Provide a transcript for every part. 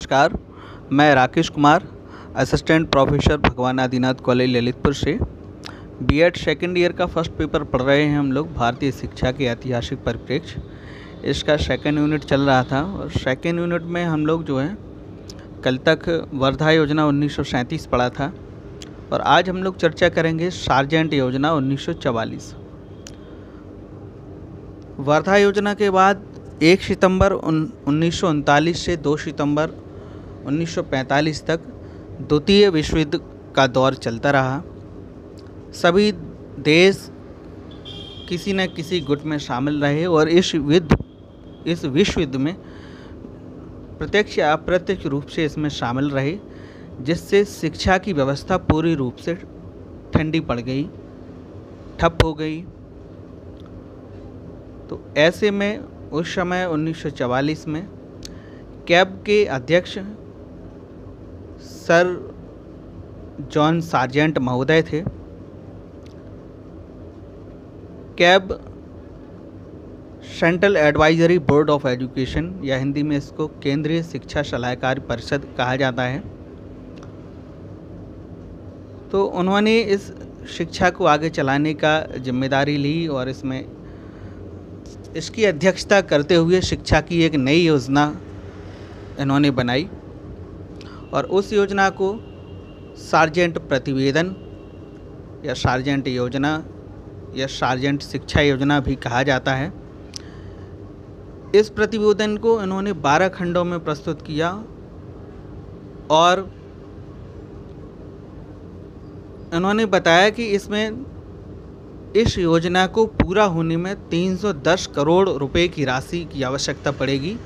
नमस्कार, मैं Rakesh Kumar, assistant professor भगवान आदिनाथ कॉलेज ललितपुर से बीएड सेकेंड ईयर का फर्स्ट पेपर पढ़ रहे हैं हम लोग। भारतीय शिक्षा के ऐतिहासिक परिप्रेक्ष्य, इसका सेकेंड यूनिट चल रहा था और सेकेंड यूनिट में हम लोग जो है कल तक वर्धा योजना 1937 पढ़ा था और आज हम लोग चर्चा करेंगे सार्जेंट योजना 1944। वर्धा योजना के बाद 1 सितंबर 1939 से 2 सितंबर 1945 तक द्वितीय विश्व युद्ध का दौर चलता रहा। सभी देश किसी न किसी गुट में शामिल रहे और इस विश्व युद्ध में प्रत्यक्ष या अप्रत्यक्ष रूप से इसमें शामिल रहे, जिससे शिक्षा की व्यवस्था पूरी रूप से ठंडी पड़ गई, ठप हो गई। तो ऐसे में उस समय 1944 में कैब के अध्यक्ष सर जॉन सार्जेंट महोदय थे। Cab central advisory board of education या हिंदी में इसको केंद्रीय शिक्षा सलाहकार परिषद कहा जाता है। तो उन्होंने इस शिक्षा को आगे चलाने का जिम्मेदारी ली और इसकी अध्यक्षता करते हुए शिक्षा की एक नई योजना इन्होंने बनाई और उस योजना को सार्जेंट प्रतिवेदन या सार्जेंट योजना या सार्जेंट शिक्षा योजना भी कहा जाता है। इस प्रतिवेदन को इन्होंने 12 खंडों में प्रस्तुत किया और इन्होंने बताया कि इस योजना को पूरा होने में 310 करोड़ रुपए की राशि की आवश्यकता पड़ेगी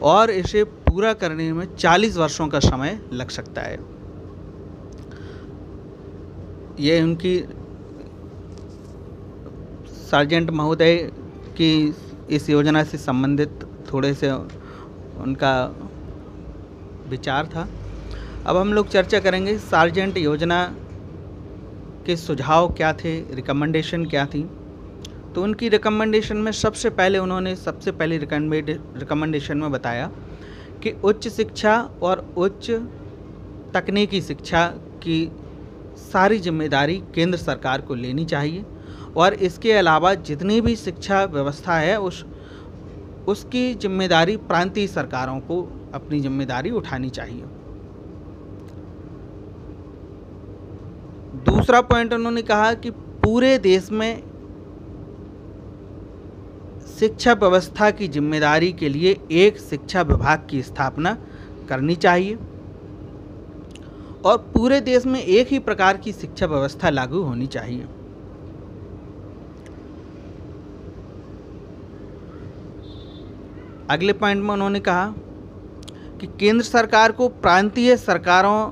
और इसे पूरा करने में 40 वर्षों का समय लग सकता है। ये उनकी सार्जेंट महोदय की इस योजना से संबंधित थोड़े से उनका विचार था। अब हम लोग चर्चा करेंगे सार्जेंट योजना के सुझाव क्या थे, रिकमेंडेशन क्या थी। तो उनकी रिकमेंडेशन में सबसे पहले रिकमेंडेशन में बताया कि उच्च शिक्षा और उच्च तकनीकी शिक्षा की सारी जिम्मेदारी केंद्र सरकार को लेनी चाहिए और इसके अलावा जितनी भी शिक्षा व्यवस्था है उसकी जिम्मेदारी प्रांतीय सरकारों को अपनी जिम्मेदारी उठानी चाहिए। दूसरा पॉइंट उन्होंने कहा कि पूरे देश में शिक्षा व्यवस्था की जिम्मेदारी के लिए एक शिक्षा विभाग की स्थापना करनी चाहिए और पूरे देश में एक ही प्रकार की शिक्षा व्यवस्था लागू होनी चाहिए। अगले पॉइंट में उन्होंने कहा कि केंद्र सरकार को प्रांतीय सरकारों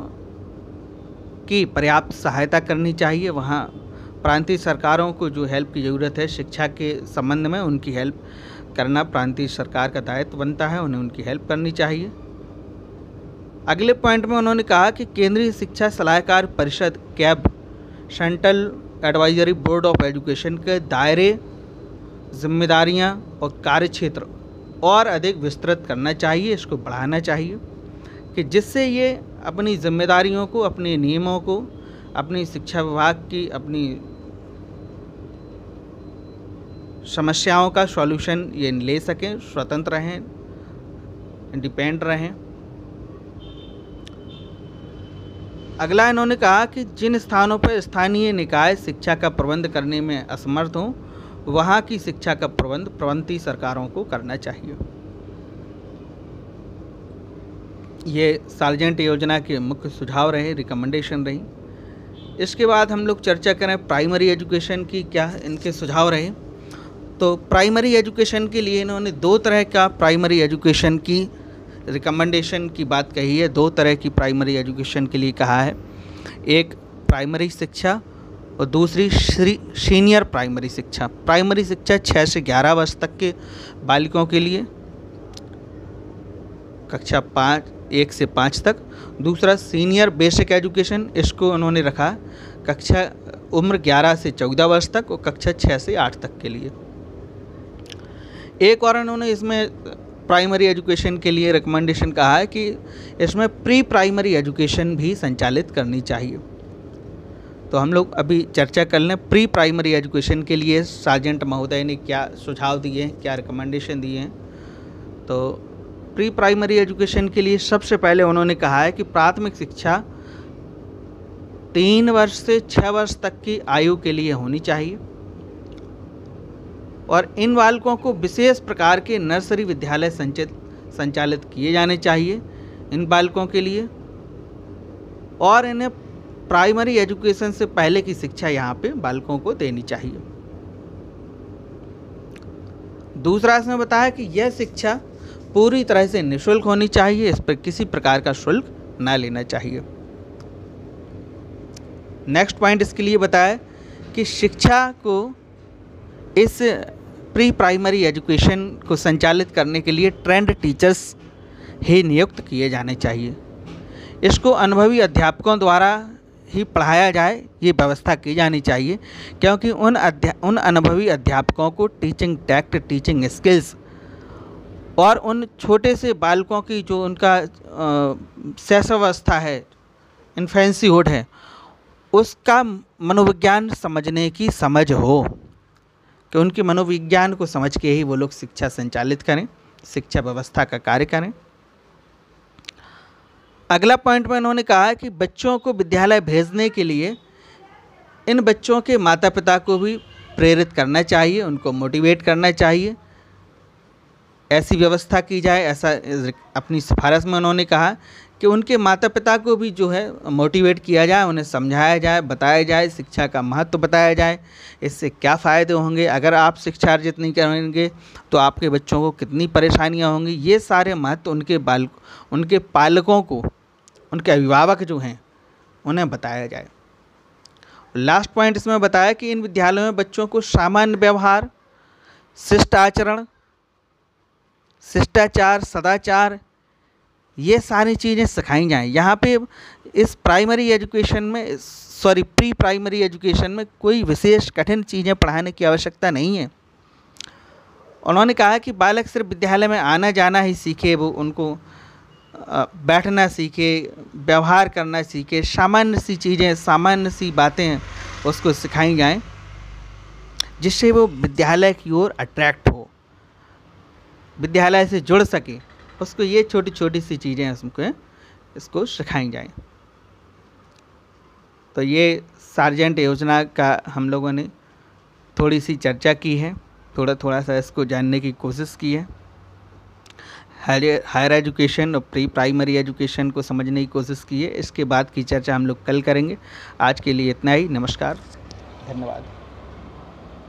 की पर्याप्त सहायता करनी चाहिए। वहाँ प्रांतीय सरकारों को जो हेल्प की ज़रूरत है शिक्षा के संबंध में, उनकी हेल्प करना प्रांतीय सरकार का दायित्व बनता है, उन्हें उनकी हेल्प करनी चाहिए। अगले पॉइंट में उन्होंने कहा कि केंद्रीय शिक्षा सलाहकार परिषद cab central advisory board of education के दायरे, जिम्मेदारियां और कार्यक्षेत्र और अधिक विस्तृत करना चाहिए, इसको बढ़ाना चाहिए कि जिससे ये अपनी जिम्मेदारियों को, अपने नियमों को, अपनी शिक्षा विभाग की अपनी समस्याओं का सॉल्यूशन ये ले सकें, स्वतंत्र रहें, इंडिपेंडेंट रहें। अगला इन्होंने कहा कि जिन स्थानों पर स्थानीय निकाय शिक्षा का प्रबंध करने में असमर्थ हों, वहाँ की शिक्षा का प्रबंध प्रांतीय सरकारों को करना चाहिए। ये सार्जेंट योजना के मुख्य सुझाव रहे, रिकमेंडेशन रही। इसके बाद हम लोग चर्चा करें प्राइमरी एजुकेशन की, क्या इनके सुझाव रहे। तो प्राइमरी एजुकेशन के लिए इन्होंने 2 तरह का प्राइमरी एजुकेशन की रिकमेंडेशन की बात कही है। 2 तरह की प्राइमरी एजुकेशन के लिए कहा है, एक प्राइमरी शिक्षा और दूसरी सीनियर प्राइमरी शिक्षा। प्राइमरी शिक्षा 6 से 11 वर्ष तक के बालिकों के लिए, कक्षा 1 से 5 तक। दूसरा सीनियर बेसिक एजुकेशन, इसको उन्होंने रखा कक्षा उम्र 11 से 14 वर्ष तक और कक्षा 6 से 8 तक के लिए। एक और उन्होंने इसमें प्राइमरी एजुकेशन के लिए रिकमेंडेशन कहा है कि इसमें प्री प्राइमरी एजुकेशन भी संचालित करनी चाहिए। तो हम लोग अभी चर्चा कर लें प्री प्राइमरी एजुकेशन के लिए सार्जेंट महोदय ने क्या सुझाव दिए हैं, क्या रिकमेंडेशन दिए हैं। तो प्री प्राइमरी एजुकेशन के लिए सबसे पहले उन्होंने कहा है कि प्राथमिक शिक्षा 3 वर्ष से 6 वर्ष तक की आयु के लिए होनी चाहिए और इन बालकों को विशेष प्रकार के नर्सरी विद्यालय संचालित किए जाने चाहिए इन बालकों के लिए, और इन्हें प्राइमरी एजुकेशन से पहले की शिक्षा यहाँ पे बालकों को देनी चाहिए। दूसरा इसमें बताया कि यह शिक्षा पूरी तरह से निःशुल्क होनी चाहिए, इस पर किसी प्रकार का शुल्क ना लेना चाहिए। नेक्स्ट पॉइंट इसके लिए बताया कि शिक्षा को इस प्री प्राइमरी एजुकेशन को संचालित करने के लिए ट्रेंड टीचर्स ही नियुक्त किए जाने चाहिए। इसको अनुभवी अध्यापकों द्वारा ही पढ़ाया जाए, ये व्यवस्था की जानी चाहिए, क्योंकि उन अनुभवी अध्यापकों को टीचिंग टैक्ट, टीचिंग स्किल्स और उन छोटे से बालकों की जो उनका शैशवावस्था है, इन्फेंसीहुड है, उसका मनोविज्ञान समझने की समझ हो, कि उनके मनोविज्ञान को समझ के ही वो लोग शिक्षा संचालित करें, शिक्षा व्यवस्था का कार्य करें। अगला पॉइंट में उन्होंने कहा है कि बच्चों को विद्यालय भेजने के लिए इन बच्चों के माता पिता को भी प्रेरित करना चाहिए, उनको मोटिवेट करना चाहिए, ऐसी व्यवस्था की जाए। ऐसा अपनी सिफारिश में उन्होंने कहा कि उनके माता पिता को भी जो है मोटिवेट किया जाए, उन्हें समझाया जाए, बताया जाए, शिक्षा का महत्व बताया जाए, इससे क्या फ़ायदे होंगे, अगर आप शिक्षा अर्जित नहीं करेंगे तो आपके बच्चों को कितनी परेशानियां होंगी, ये सारे महत्व उनके पालकों को, उनके अभिभावक जो हैं उन्हें बताया जाए। लास्ट पॉइंट इसमें बताया कि इन विद्यालयों में बच्चों को सामान्य व्यवहार, शिष्ट आचरण, शिष्टाचार, सदाचार, ये सारी चीज़ें सिखाई जाएं। यहाँ पे इस प्राइमरी एजुकेशन में, प्री प्राइमरी एजुकेशन में कोई विशेष कठिन चीज़ें पढ़ाने की आवश्यकता नहीं है। उन्होंने कहा कि बालक सिर्फ विद्यालय में आना जाना ही सीखे, वो उनको बैठना सीखे, व्यवहार करना सीखे, सामान्य सी चीज़ें, सामान्य सी बातें उसको सिखाई जाएं, जिससे वो विद्यालय की ओर अट्रैक्ट हो, विद्यालय से जुड़ सके। उसको ये छोटी छोटी सी चीज़ें इसको सिखाई जाएं। तो ये सार्जेंट योजना का हम लोगों ने थोड़ी सी चर्चा की है, थोड़ा सा इसको जानने की कोशिश की है। हायर एजुकेशन और प्री प्राइमरी एजुकेशन को समझने की कोशिश की है। इसके बाद की चर्चा हम लोग कल करेंगे। आज के लिए इतना ही। नमस्कार, धन्यवाद।